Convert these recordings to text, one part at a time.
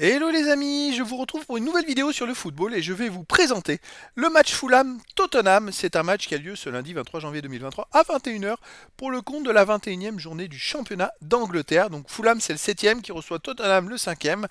Hello les amis, je vous retrouve pour une nouvelle vidéo sur le football et je vais vous présenter le match Fulham-Tottenham. C'est un match qui a lieu ce lundi 23 janvier 2023 à 21h pour le compte de la 21e journée du championnat d'Angleterre. Donc Fulham c'est le 7e qui reçoit Tottenham le 5e.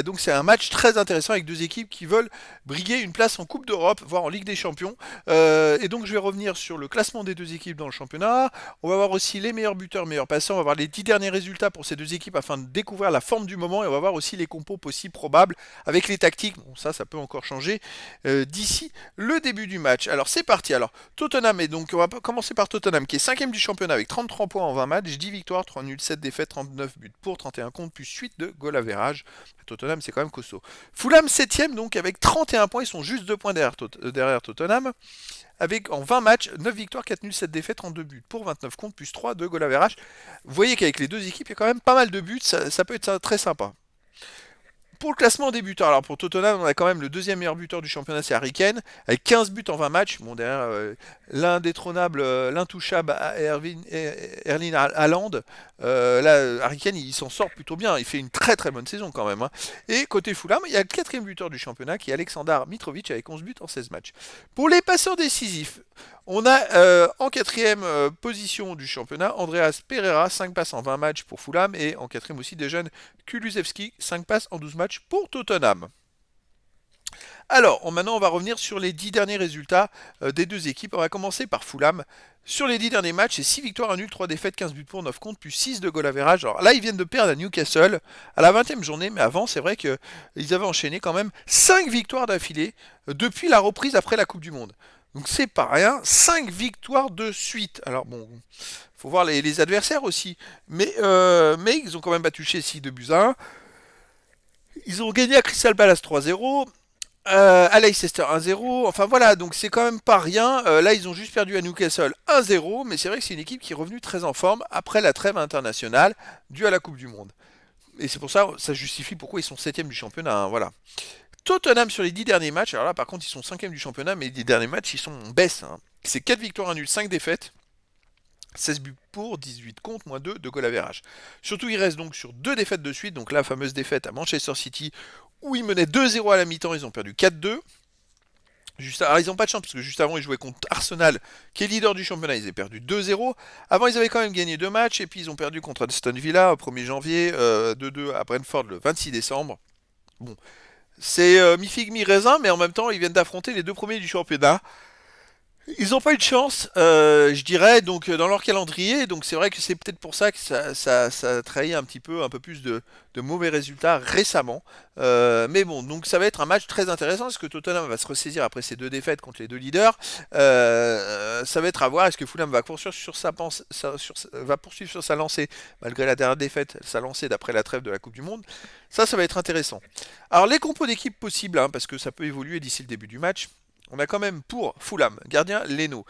Donc c'est un match très intéressant avec deux équipes qui veulent briguer une place en Coupe d'Europe, voire en Ligue des Champions. Et donc je vais revenir sur le classement des deux équipes dans le championnat. On va voir aussi les meilleurs buteurs, meilleurs passants. On va voir les 10 derniers résultats pour ces deux équipes afin de découvrir la forme du moment. Et on va voir aussi les compos possibles, probables, avec les tactiques. Bon, ça peut encore changer d'ici le début du match. Alors c'est parti. Alors Tottenham est donc, on va commencer par Tottenham qui est 5e du championnat avec 33 points en 20 matchs, 10 victoires, 3 nuls, 7 défaites, 39 buts pour, 31 contre, plus 8 de goal average. Tottenham c'est quand même costaud. Fulham 7e donc avec 31 points, ils sont juste 2 points derrière Tottenham. Avec en 20 matchs, 9 victoires, 4 nuls, 7 défaites, 32 buts pour 29 contre, plus 3 de goal average. Vous voyez qu'avec les deux équipes, il y a quand même pas mal de buts, ça peut être très sympa. Pour le classement des buteurs, alors pour Tottenham, on a quand même le deuxième meilleur buteur du championnat, c'est Harry Kane, avec 15 buts en 20 matchs. Bon, derrière l'indétrônable, l'intouchable Erling Haaland, là, Harry Kane, il s'en sort plutôt bien. Il fait une très très bonne saison quand même, hein. Et côté Fulham, il y a le quatrième buteur du championnat qui est Aleksandar Mitrovic avec 11 buts en 16 matchs. Pour les passeurs décisifs, on a en quatrième position du championnat Andreas Pereira, 5 passes en 20 matchs pour Fulham, et en quatrième aussi des jeunes Kulusevski, 5 passes en 12 matchs pour Tottenham. Alors, maintenant on va revenir sur les 10 derniers résultats des deux équipes. On va commencer par Fulham. Sur les 10 derniers matchs, c'est 6 victoires, 1 nul, 3 défaites, 15 buts pour, 9 contre, plus 6 de goal average. Alors là, ils viennent de perdre à Newcastle à la 20e journée, mais avant, c'est vrai qu'ils avaient enchaîné quand même 5 victoires d'affilée depuis la reprise après la Coupe du Monde. Donc c'est pas rien, 5 victoires de suite. Alors bon, faut voir les adversaires aussi. Mais ils ont quand même battu Chelsea 2 buts à 1. Ils ont gagné à Crystal Palace 3-0. À Leicester 1-0, enfin voilà, donc c'est quand même pas rien. Là, ils ont juste perdu à Newcastle 1-0, mais c'est vrai que c'est une équipe qui est revenue très en forme après la trêve internationale due à la Coupe du Monde. Et c'est pour ça, ça justifie pourquoi ils sont 7e du championnat, hein, voilà. Tottenham sur les 10 derniers matchs, alors là par contre ils sont 5e du championnat, mais les 10 derniers matchs ils sont en baisse, hein. C'est 4 victoires, 1 nul, 5 défaites. 16 buts pour, 18 contre, moins 2 de goal average. Surtout, il reste donc sur deux défaites de suite. Donc la fameuse défaite à Manchester City, où ils menaient 2-0 à la mi-temps, ils ont perdu 4-2. Alors ils n'ont pas de chance, parce que juste avant, ils jouaient contre Arsenal, qui est leader du championnat, ils avaient perdu 2-0. Avant, ils avaient quand même gagné deux matchs, et puis ils ont perdu contre Aston Villa au 1er janvier, 2-2 à Brentford le 26 décembre. Bon, c'est mi-figue, mi-raisin, mais en même temps, ils viennent d'affronter les deux premiers du championnat. Ils n'ont pas eu de chance, je dirais, donc dans leur calendrier. Donc c'est vrai que c'est peut-être pour ça que ça a trahi un peu plus de mauvais résultats récemment. Mais bon, donc ça va être un match très intéressant. Est-ce que Tottenham va se ressaisir après ces deux défaites contre les deux leaders? Ça va être à voir. Est-ce que Fulham va poursuivre sur sa lancée malgré la dernière défaite, sa lancée d'après la trêve de la Coupe du Monde? Ça va être intéressant. Alors les compos d'équipe possibles, hein, parce que ça peut évoluer d'ici le début du match. On a quand même pour Fulham, gardien Leno,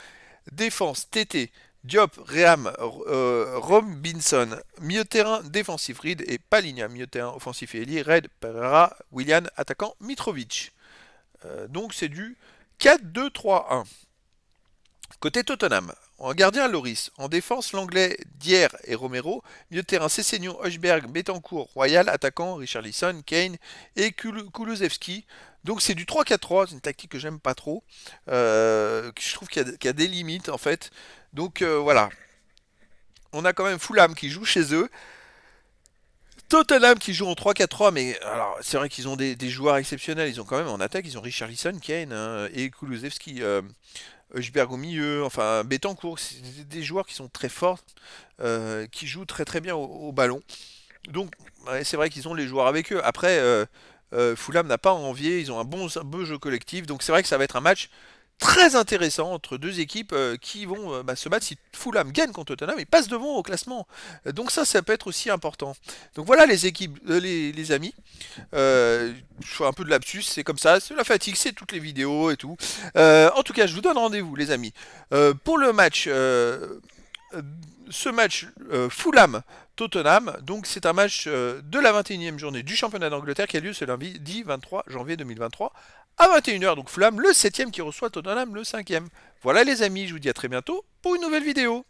défense TT, Diop, Reham, Robinson, milieu de terrain défensif Reed et Palinha, milieu de terrain offensif et ailier Red, Pereira, Willian, attaquant Mitrovic. Donc c'est du 4-2-3-1. Côté Tottenham, en gardien Loris, en défense l'anglais Dier et Romero, milieu de terrain Sessegnon, Højbjerg, Betancourt, Royal, attaquant Richarlison, Kane et Kulusevski. Donc c'est du 3-4-3, c'est une tactique que j'aime pas trop, je trouve qu'il y a des limites en fait. Donc voilà, on a quand même Fulham qui joue chez eux, Tottenham qui joue en 3-4-3, mais alors c'est vrai qu'ils ont des joueurs exceptionnels, ils ont quand même en attaque, ils ont Richarlison, Kane, hein, et Kulusevski. Højbjerg au milieu, enfin Betancourt, c'est des joueurs qui sont très forts, qui jouent très très bien au ballon. Donc ouais, c'est vrai qu'ils ont les joueurs avec eux. Après, Fulham n'a pas à envier, ils ont un beau jeu collectif, donc c'est vrai que ça va être un match très intéressant entre deux équipes qui vont se battre. Si Fulham gagne contre Tottenham, ils passent devant au classement. Donc ça peut être aussi important. Donc voilà les équipes, les amis. Je fais un peu de lapsus, c'est comme ça, c'est la fatigue, c'est toutes les vidéos et tout. En tout cas, je vous donne rendez-vous, les amis, pour le match, ce match Fulham-Tottenham. Donc c'est un match de la 21e journée du championnat d'Angleterre qui a lieu ce lundi 23 janvier 2023 à 21h. Donc Fulham le 7e qui reçoit Tottenham le 5e. Voilà les amis, je vous dis à très bientôt pour une nouvelle vidéo.